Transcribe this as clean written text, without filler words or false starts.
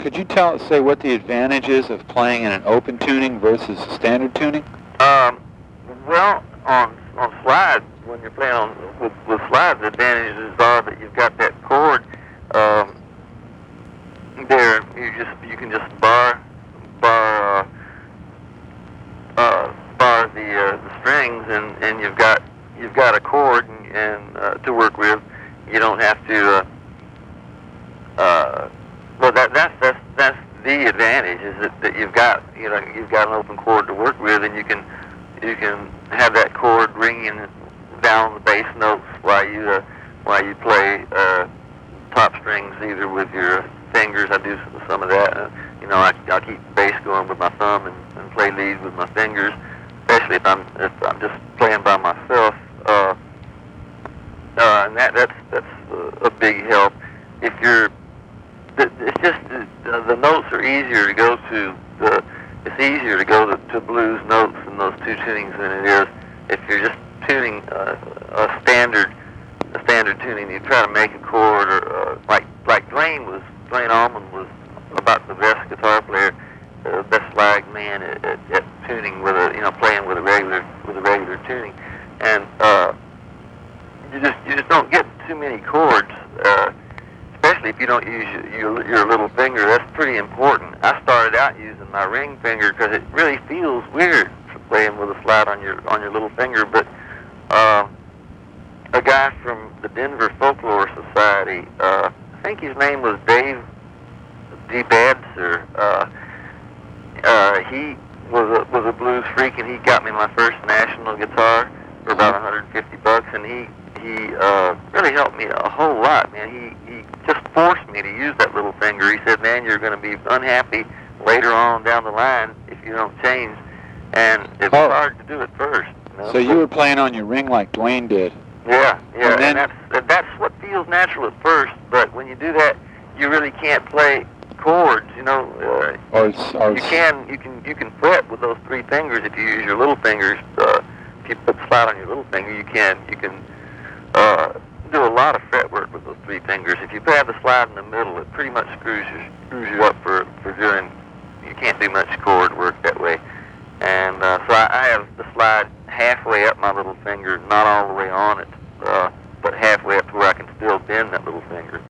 Could you say what the advantage is of playing in an open tuning versus standard tuning? Well, on slides, when you're playing with slides, the advantages are that you've got that chord there. You can just bar the strings, and you've got a chord and to work with. You don't have to. Well, that's the advantage, is that you've got an open chord to work with, and you can have that chord ringing down the bass notes while you play top strings, either with your fingers. I do some of that. I'll keep the bass going with my thumb and play leads with my fingers, especially if I'm just playing by myself. And that's a big help. It's just the notes are easier to go to. It's easier to go to blues notes in those two tunings than it is if you're just tuning a standard tuning. You try to make a chord, or like Duane Allman was about the best guitar player, best flag man at tuning with playing with a regular tuning, and you just don't get too many chords. Especially if you don't use your little finger. That's pretty important. I started out using my ring finger because it really feels weird playing with a slide on your little finger. But a guy from the Denver Folklore Society, I think his name was Dave DeBadser. He was a blues freak, and he got me my first National guitar for about $150, and he really helped me a whole lot, man. He just forced me to use that little finger. He said, man, you're going to be unhappy later on down the line if you don't change. And it was hard to do at first. So you were playing on your ring like Duane did. Yeah, and that's what feels natural at first, but when you do that, you really can't play chords, you can fret with those three fingers if you use your little fingers. If you put the slide on your little finger, you can do a lot of fret work with those three fingers. If you have the slide in the middle, it pretty much screws you up for doing. You can't do much chord work that way. And so I have the slide halfway up my little finger, not all the way on it, but halfway up to where I can still bend that little finger.